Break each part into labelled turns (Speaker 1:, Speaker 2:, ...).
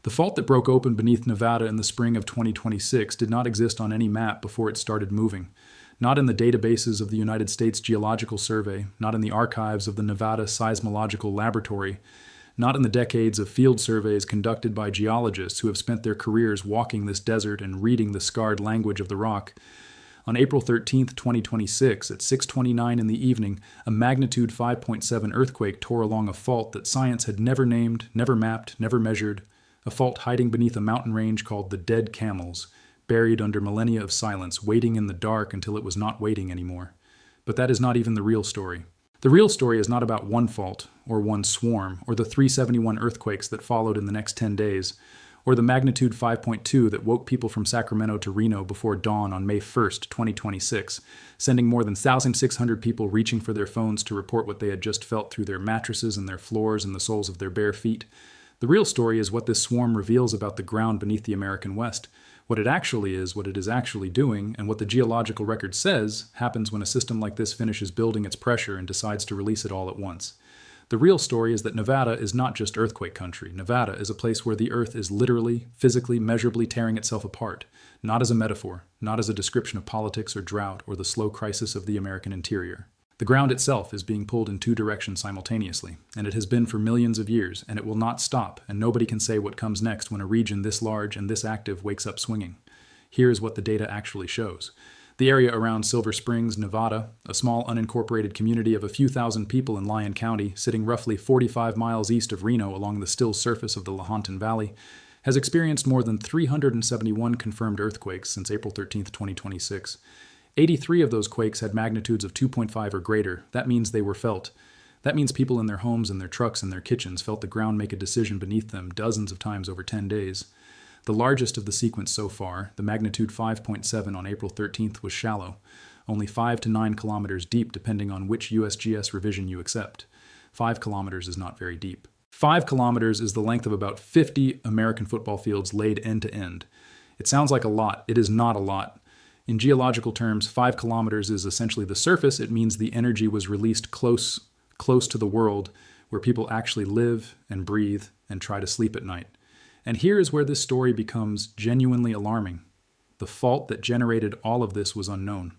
Speaker 1: The fault that broke open beneath Nevada in the spring of 2026 did not exist on any map before it started moving. Not in the databases of the United States Geological Survey, not in the archives of the Nevada Seismological Laboratory, not in the decades of field surveys conducted by geologists who have spent their careers walking this desert and reading the scarred language of the rock. On April 13, 2026, at 6:29 in the evening, a magnitude 5.7 earthquake tore along a fault that science had never named, never mapped, never measured, a fault hiding beneath a mountain range called the Dead Camels, buried under millennia of silence, waiting in the dark until it was not waiting anymore. But that is not even the real story. The real story is not about one fault, or one swarm, or the 371 earthquakes that followed in the next 10 days, or the magnitude 5.2 that woke people from Sacramento to Reno before dawn on May 1st, 2026, sending more than 1,600 people reaching for their phones to report what they had just felt through their mattresses and their floors and the soles of their bare feet. The real story is what this swarm reveals about the ground beneath the American West, what it actually is, what it is actually doing, and what the geological record says happens when a system like this finishes building its pressure and decides to release it all at once. The real story is that Nevada is not just earthquake country. Nevada is a place where the earth is literally, physically, measurably tearing itself apart, not as a metaphor, not as a description of politics or drought or the slow crisis of the American interior. The ground itself is being pulled in two directions simultaneously, and it has been for millions of years, and it will not stop, and nobody can say what comes next when a region this large and this active wakes up swinging. Here is what the data actually shows. The area around Silver Springs, Nevada, a small unincorporated community of a few thousand people in Lyon County, sitting roughly 45 miles east of Reno along the still surface of the Lahontan Valley, has experienced more than 371 confirmed earthquakes since April 13, 2026. 83 of those quakes had magnitudes of 2.5 or greater. That means they were felt. That means people in their homes and their trucks and their kitchens felt the ground make a decision beneath them dozens of times over 10 days. The largest of the sequence so far, the magnitude 5.7 on April 13th, was shallow, only 5 to 9 kilometers deep depending on which USGS revision you accept. 5 kilometers is not very deep. 5 kilometers is the length of about 50 American football fields laid end to end. It sounds like a lot. It is not a lot. In geological terms, 5 kilometers is essentially the surface. It means the energy was released close to the world where people actually live and breathe and try to sleep at night. And here is where this story becomes genuinely alarming. The fault that generated all of this was unknown.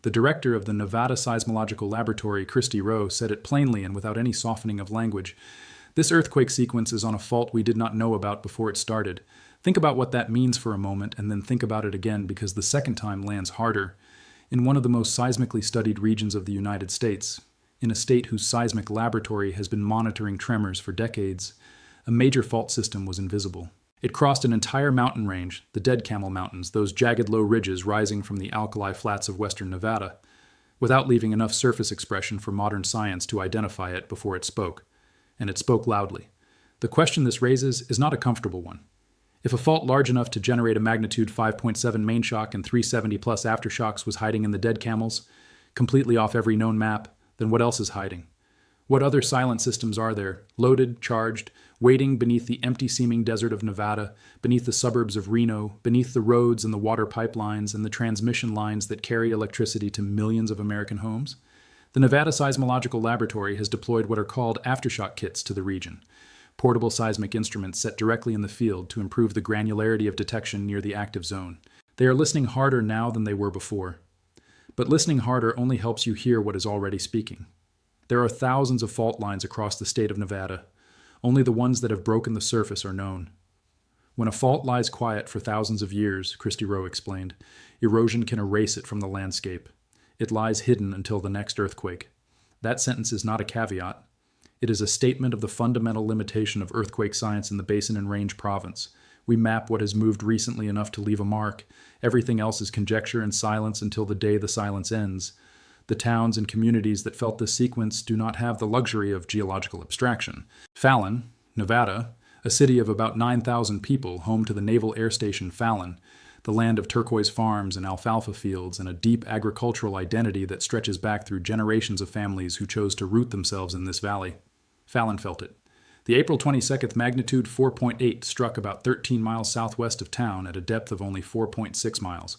Speaker 1: The director of the Nevada Seismological Laboratory, Christy Rowe, said it plainly and without any softening of language. This earthquake sequence is on a fault we did not know about before it started. Think about what that means for a moment and then think about it again, because the second time lands harder. In one of the most seismically studied regions of the United States, in a state whose seismic laboratory has been monitoring tremors for decades, a major fault system was invisible. It crossed an entire mountain range, the Dead Camel Mountains, those jagged low ridges rising from the alkali flats of western Nevada, without leaving enough surface expression for modern science to identify it before it spoke. And it spoke loudly. The question this raises is not a comfortable one. If a fault large enough to generate a magnitude 5.7 main shock and 370 plus aftershocks was hiding in the Dead Camels, completely off every known map, then what else is hiding? What other silent systems are there, loaded, charged, waiting beneath the empty-seeming desert of Nevada, beneath the suburbs of Reno, beneath the roads and the water pipelines and the transmission lines that carry electricity to millions of American homes? The Nevada Seismological Laboratory has deployed what are called aftershock kits to the region, portable seismic instruments set directly in the field to improve the granularity of detection near the active zone. They are listening harder now than they were before. But listening harder only helps you hear what is already speaking. There are thousands of fault lines across the state of Nevada. Only the ones that have broken the surface are known. When a fault lies quiet for thousands of years, Christy Rowe explained, erosion can erase it from the landscape. It lies hidden until the next earthquake. That sentence is not a caveat. It is a statement of the fundamental limitation of earthquake science in the Basin and Range Province. We map what has moved recently enough to leave a mark. Everything else is conjecture and silence until the day the silence ends. The towns and communities that felt this sequence do not have the luxury of geological abstraction. Fallon, Nevada, a city of about 9,000 people, home to the Naval Air Station Fallon, the land of turquoise farms and alfalfa fields and a deep agricultural identity that stretches back through generations of families who chose to root themselves in this valley. Fallon felt it. The April 22nd magnitude 4.8 struck about 13 miles southwest of town at a depth of only 4.6 miles.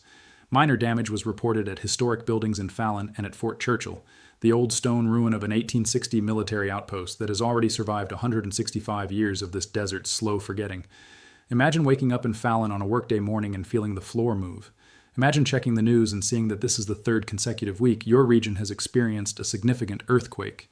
Speaker 1: Minor damage was reported at historic buildings in Fallon and at Fort Churchill, the old stone ruin of an 1860 military outpost that has already survived 165 years of this desert's slow forgetting. Imagine waking up in Fallon on a workday morning and feeling the floor move. Imagine checking the news and seeing that this is the third consecutive week your region has experienced a significant earthquake.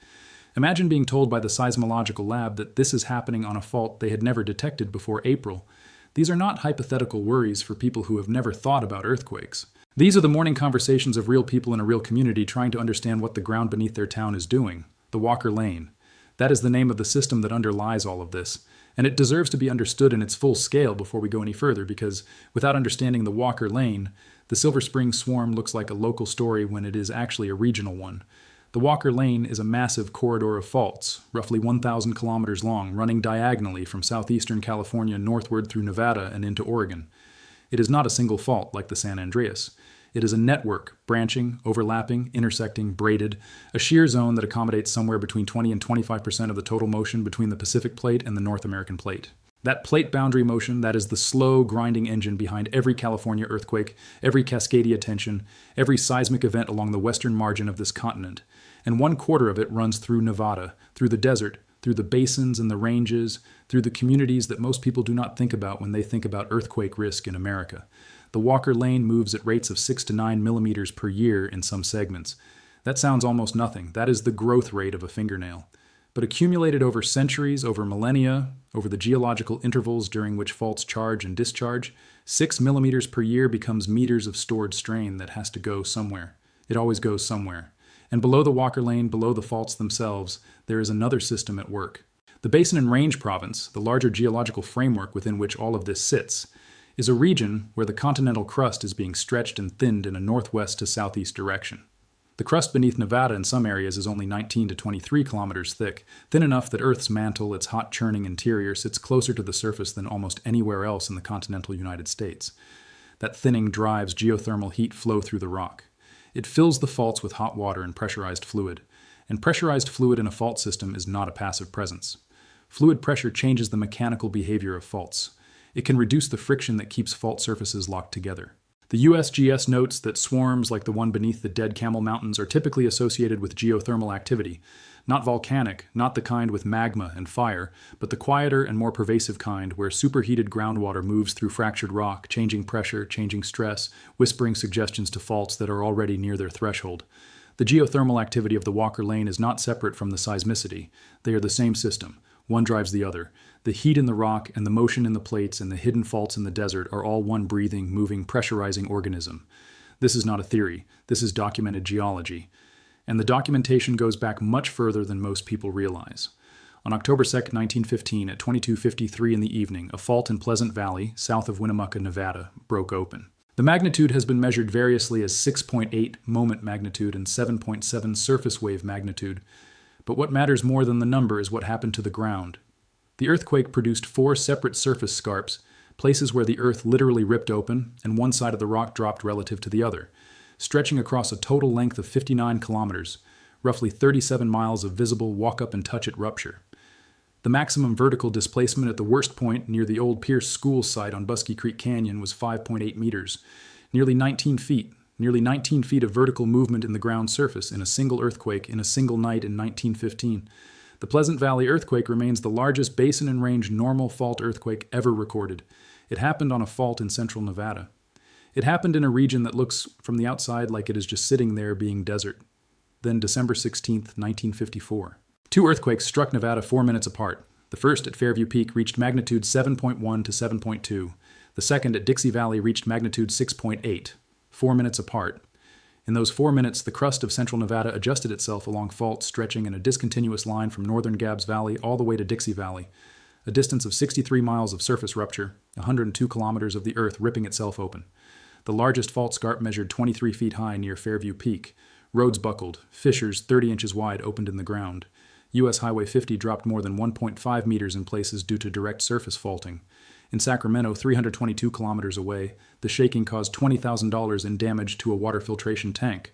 Speaker 1: Imagine being told by the Seismological Lab that this is happening on a fault they had never detected before April. These are not hypothetical worries for people who have never thought about earthquakes. These are the morning conversations of real people in a real community trying to understand what the ground beneath their town is doing. The Walker Lane. That is the name of the system that underlies all of this. And it deserves to be understood in its full scale before we go any further, because without understanding the Walker Lane, the Silver Spring swarm looks like a local story when it is actually a regional one. The Walker Lane is a massive corridor of faults, roughly 1,000 kilometers long, running diagonally from southeastern California northward through Nevada and into Oregon. It is not a single fault like the San Andreas. It is a network, branching, overlapping, intersecting, braided, a shear zone that accommodates somewhere between 20 and 25% of the total motion between the Pacific Plate and the North American Plate. That plate boundary motion, that is the slow, grinding engine behind every California earthquake, every Cascadia tension, every seismic event along the western margin of this continent. And 1/4 of it runs through Nevada, through the desert, through the basins and the ranges, through the communities that most people do not think about when they think about earthquake risk in America. The Walker Lane moves at rates of 6 to 9 millimeters per year in some segments. That sounds almost nothing. That is the growth rate of a fingernail. But accumulated over centuries, over millennia, over the geological intervals during which faults charge and discharge, 6 millimeters per year becomes meters of stored strain that has to go somewhere. It always goes somewhere. And below the Walker Lane, below the faults themselves, there is another system at work. The Basin and Range Province, the larger geological framework within which all of this sits, is a region where the continental crust is being stretched and thinned in a northwest to southeast direction. The crust beneath Nevada in some areas is only 19 to 23 kilometers thick, thin enough that Earth's mantle, its hot churning interior, sits closer to the surface than almost anywhere else in the continental United States. That thinning drives geothermal heat flow through the rock. It fills the faults with hot water and pressurized fluid. And pressurized fluid in a fault system is not a passive presence. Fluid pressure changes the mechanical behavior of faults. It can reduce the friction that keeps fault surfaces locked together. The USGS notes that swarms like the one beneath the dead Camel Mountains are typically associated with geothermal activity, not volcanic, not the kind with magma and fire, but the quieter and more pervasive kind where superheated groundwater moves through fractured rock, changing pressure, changing stress, whispering suggestions to faults that are already near their threshold. The geothermal activity of the Walker Lane is not separate from the seismicity. They are the same system. One drives the other. The heat in the rock and the motion in the plates and the hidden faults in the desert are all one breathing, moving, pressurizing organism. This is not a theory. This is documented geology. And the documentation goes back much further than most people realize. On October 2nd, 1915, at 22:53 in the evening, a fault in Pleasant Valley, south of Winnemucca, Nevada, broke open. The magnitude has been measured variously as 6.8 moment magnitude and 7.7 surface wave magnitude. But what matters more than the number is what happened to the ground. The earthquake produced 4 separate surface scarps, places where the earth literally ripped open and one side of the rock dropped relative to the other, stretching across a total length of 59 kilometers, roughly 37 miles of visible walk-up-and-touch-it rupture. The maximum vertical displacement at the worst point near the old Pierce School site on Busky Creek Canyon was 5.8 meters, nearly 19 feet. Nearly 19 feet of vertical movement in the ground surface in a single earthquake in a single night in 1915. The Pleasant Valley earthquake remains the largest basin and range normal fault earthquake ever recorded. It happened on a fault in central Nevada. It happened in a region that looks from the outside like it is just sitting there being desert. Then December 16, 1954. 2 earthquakes struck Nevada 4 minutes apart. The first at Fairview Peak reached magnitude 7.1 to 7.2. The second at Dixie Valley reached magnitude 6.8. 4 minutes apart. In those 4 minutes, the crust of central Nevada adjusted itself along faults stretching in a discontinuous line from northern Gabbs Valley all the way to Dixie Valley, a distance of 63 miles of surface rupture, 102 kilometers of the earth ripping itself open. The largest fault scarp measured 23 feet high near Fairview Peak. Roads buckled, fissures 30 inches wide opened in the ground. U.S. Highway 50 dropped more than 1.5 meters in places due to direct surface faulting. In Sacramento, 322 kilometers away, the shaking caused $20,000 in damage to a water filtration tank.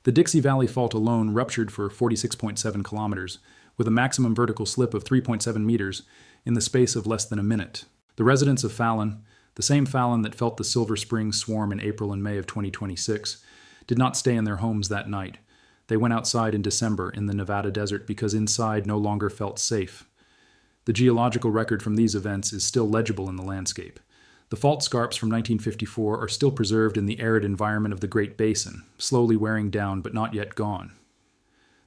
Speaker 1: The Dixie Valley Fault alone ruptured for 46.7 kilometers, with a maximum vertical slip of 3.7 meters in the space of less than a minute. The residents of Fallon, the same Fallon that felt the Silver Springs swarm in April and May of 2026, did not stay in their homes that night. They went outside in December in the Nevada desert because inside no longer felt safe. The geological record from these events is still legible in the landscape. The fault scarps from 1954 are still preserved in the arid environment of the Great Basin, slowly wearing down but not yet gone.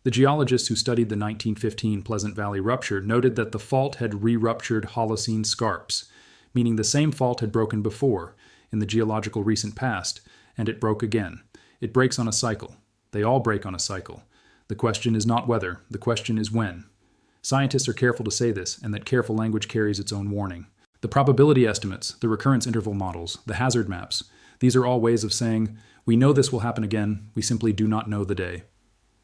Speaker 1: The geologists who studied the 1915 Pleasant Valley rupture noted that the fault had re-ruptured Holocene scarps, meaning the same fault had broken before, in the geological recent past, and it broke again. It breaks on a cycle. They all break on a cycle. The question is not whether, the question is when. Scientists are careful to say this, and that careful language carries its own warning. The probability estimates, the recurrence interval models, the hazard maps, these are all ways of saying, we know this will happen again, we simply do not know the day.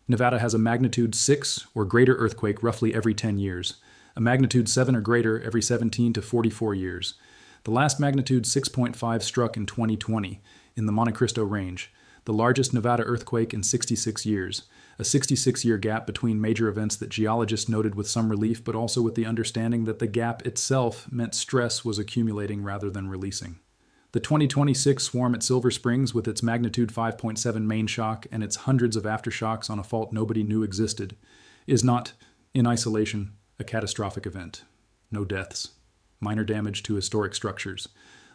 Speaker 1: Nevada has a magnitude 6 or greater earthquake roughly every 10 years, a magnitude 7 or greater every 17 to 44 years. The last magnitude 6.5 struck in 2020 in the Monte Cristo Range, the largest Nevada earthquake in 66 years, a 66-year gap between major events that geologists noted with some relief, but also with the understanding that the gap itself meant stress was accumulating rather than releasing. The 2026 swarm at Silver Springs, with its magnitude 5.7 main shock and its hundreds of aftershocks on a fault nobody knew existed, is not, in isolation, a catastrophic event. No deaths. Minor damage to historic structures.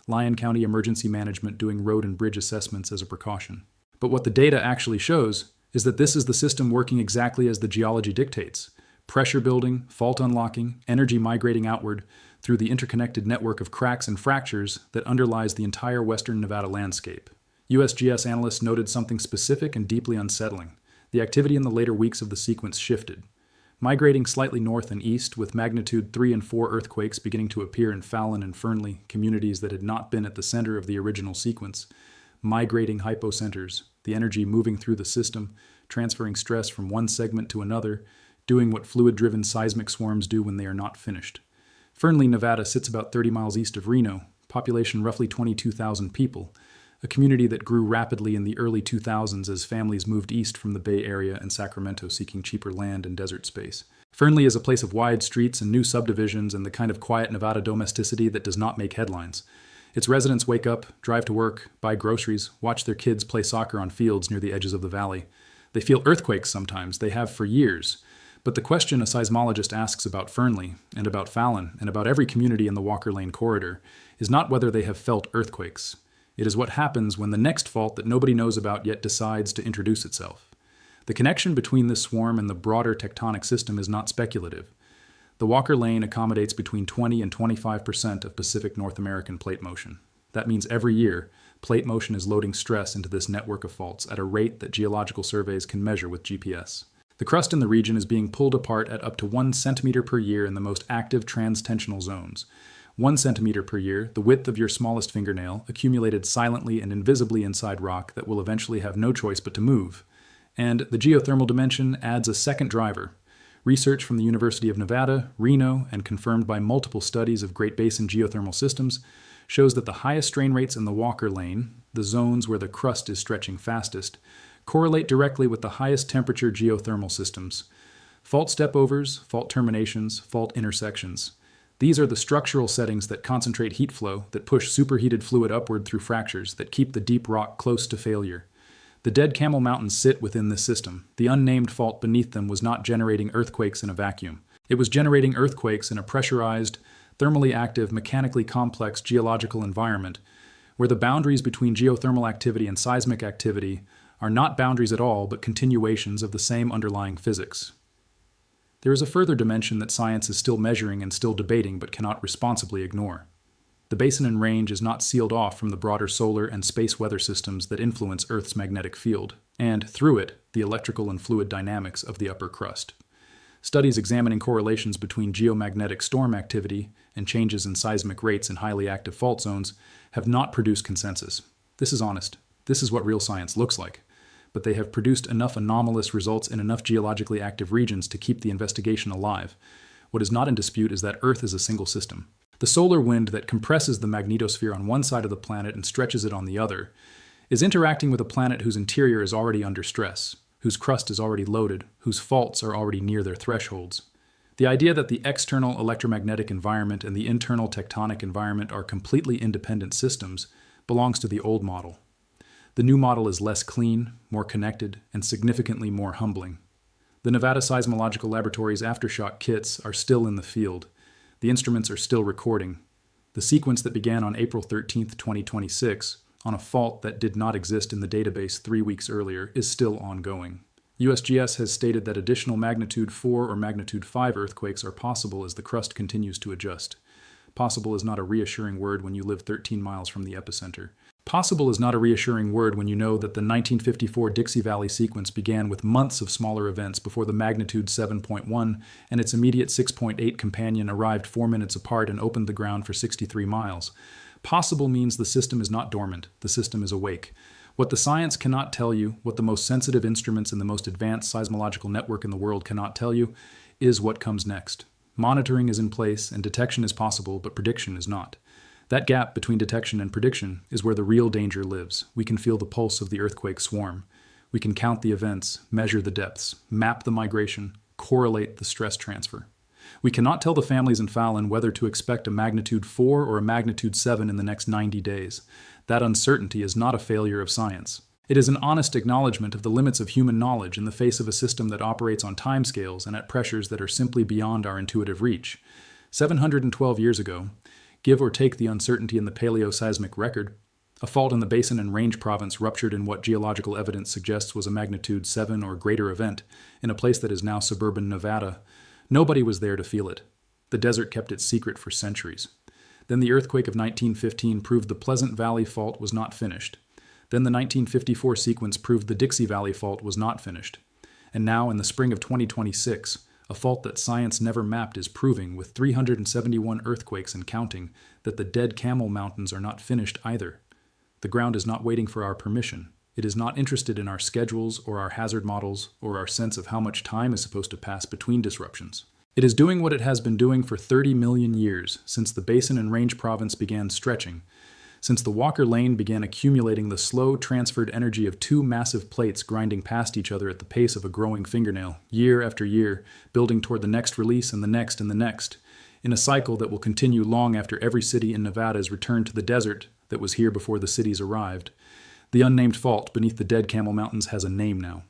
Speaker 1: Lyon County Emergency Management doing road and bridge assessments as a precaution. But what the data actually shows is that this is the system working exactly as the geology dictates. Pressure building, fault unlocking, energy migrating outward through the interconnected network of cracks and fractures that underlies the entire western Nevada landscape. USGS analysts noted something specific and deeply unsettling. The activity in the later weeks of the sequence shifted. Migrating slightly north and east, with magnitude 3 and 4 earthquakes beginning to appear in Fallon and Fernley, communities that had not been at the center of the original sequence. Migrating hypocenters, the energy moving through the system, transferring stress from one segment to another, doing what fluid-driven seismic swarms do when they are not finished. Fernley, Nevada sits about 30 miles east of Reno, population roughly 22,000 people, a community that grew rapidly in the early 2000s as families moved east from the Bay Area and Sacramento seeking cheaper land and desert space. Fernley is a place of wide streets and new subdivisions and the kind of quiet Nevada domesticity that does not make headlines. Its residents wake up, drive to work, buy groceries, watch their kids play soccer on fields near the edges of the valley. They feel earthquakes sometimes, they have for years. But the question a seismologist asks about Fernley, and about Fallon, and about every community in the Walker Lane corridor, is not whether they have felt earthquakes. It is what happens when the next fault that nobody knows about yet decides to introduce itself. The connection between this swarm and the broader tectonic system is not speculative. The Walker Lane accommodates between 20 and 25% of Pacific North American plate motion. That means every year, plate motion is loading stress into this network of faults at a rate that geological surveys can measure with GPS. The crust in the region is being pulled apart at up to 1 centimeter per year in the most active transtensional zones. 1 centimeter per year, the width of your smallest fingernail, accumulated silently and invisibly inside rock that will eventually have no choice but to move. And the geothermal dimension adds a second driver. Research from the University of Nevada, Reno, and confirmed by multiple studies of Great Basin geothermal systems, shows that the highest strain rates in the Walker Lane, the zones where the crust is stretching fastest, correlate directly with the highest temperature geothermal systems. Fault stepovers, fault terminations, fault intersections. These are the structural settings that concentrate heat flow, that push superheated fluid upward through fractures, that keep the deep rock close to failure. The dead Camel Mountains sit within this system. The unnamed fault beneath them was not generating earthquakes in a vacuum. It was generating earthquakes in a pressurized, thermally active, mechanically complex geological environment, where the boundaries between geothermal activity and seismic activity are not boundaries at all, but continuations of the same underlying physics. There is a further dimension that science is still measuring and still debating, but cannot responsibly ignore. The basin and range is not sealed off from the broader solar and space weather systems that influence Earth's magnetic field, and, through it, the electrical and fluid dynamics of the upper crust. Studies examining correlations between geomagnetic storm activity and changes in seismic rates in highly active fault zones have not produced consensus. This is honest. This is what real science looks like. But they have produced enough anomalous results in enough geologically active regions to keep the investigation alive. What is not in dispute is that Earth is a single system. The solar wind that compresses the magnetosphere on one side of the planet and stretches it on the other is interacting with a planet whose interior is already under stress, whose crust is already loaded, whose faults are already near their thresholds. The idea that the external electromagnetic environment and the internal tectonic environment are completely independent systems belongs to the old model. The new model is less clean, more connected, and significantly more humbling. The Nevada Seismological Laboratory's aftershock kits are still in the field. The instruments are still recording. The sequence that began on April 13, 2026, on a fault that did not exist in the database 3 weeks earlier, is still ongoing. USGS has stated that additional magnitude 4 or magnitude 5 earthquakes are possible as the crust continues to adjust. Possible is not a reassuring word when you live 13 miles from the epicenter. Possible is not a reassuring word when you know that the 1954 Dixie Valley sequence began with months of smaller events before the magnitude 7.1 and its immediate 6.8 companion arrived 4 minutes apart and opened the ground for 63 miles. Possible means the system is not dormant, the system is awake. What the science cannot tell you, what the most sensitive instruments in the most advanced seismological network in the world cannot tell you, is what comes next. Monitoring is in place and detection is possible, but prediction is not. That gap between detection and prediction is where the real danger lives. We can feel the pulse of the earthquake swarm. We can count the events, measure the depths, map the migration, correlate the stress transfer. We cannot tell the families in Fallon whether to expect a magnitude 4 or a magnitude 7 in the next 90 days. That uncertainty is not a failure of science. It is an honest acknowledgement of the limits of human knowledge in the face of a system that operates on timescales and at pressures that are simply beyond our intuitive reach. 712 years ago, give or take the uncertainty in the paleoseismic record, a fault in the Basin and Range Province ruptured in what geological evidence suggests was a magnitude 7 or greater event in a place that is now suburban Nevada. Nobody was there to feel it. The desert kept it secret for centuries. Then the earthquake of 1915 proved the Pleasant Valley Fault was not finished. Then the 1954 sequence proved the Dixie Valley Fault was not finished. And now, in the spring of 2026, a fault that science never mapped is proving, with 371 earthquakes and counting, that the dead Camel Mountains are not finished either. The ground is not waiting for our permission. It is not interested in our schedules or our hazard models or our sense of how much time is supposed to pass between disruptions. It is doing what it has been doing for 30 million years, since the Basin and Range Province began stretching, since the Walker Lane began accumulating the slow, transferred energy of two massive plates grinding past each other at the pace of a growing fingernail, year after year, building toward the next release and the next, in a cycle that will continue long after every city in Nevada is returned to the desert that was here before the cities arrived. The unnamed fault beneath the dead Camel Mountains has a name now.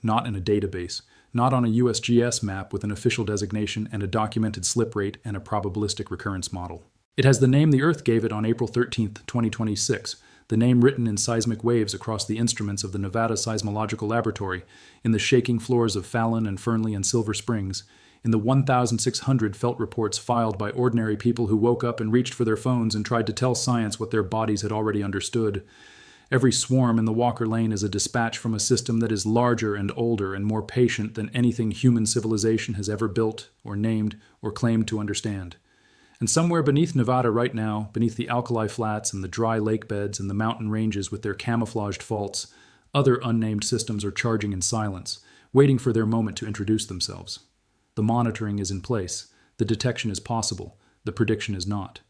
Speaker 1: Not in a database, not on a USGS map with an official designation and a documented slip rate and a probabilistic recurrence model. It has the name the Earth gave it on April 13, 2026, the name written in seismic waves across the instruments of the Nevada Seismological Laboratory, in the shaking floors of Fallon and Fernley and Silver Springs, in the 1,600 felt reports filed by ordinary people who woke up and reached for their phones and tried to tell science what their bodies had already understood. Every swarm in the Walker Lane is a dispatch from a system that is larger and older and more patient than anything human civilization has ever built or named or claimed to understand. And somewhere beneath Nevada right now, beneath the alkali flats and the dry lake beds and the mountain ranges with their camouflaged faults, other unnamed systems are charging in silence, waiting for their moment to introduce themselves. The monitoring is in place, the detection is possible, the prediction is not.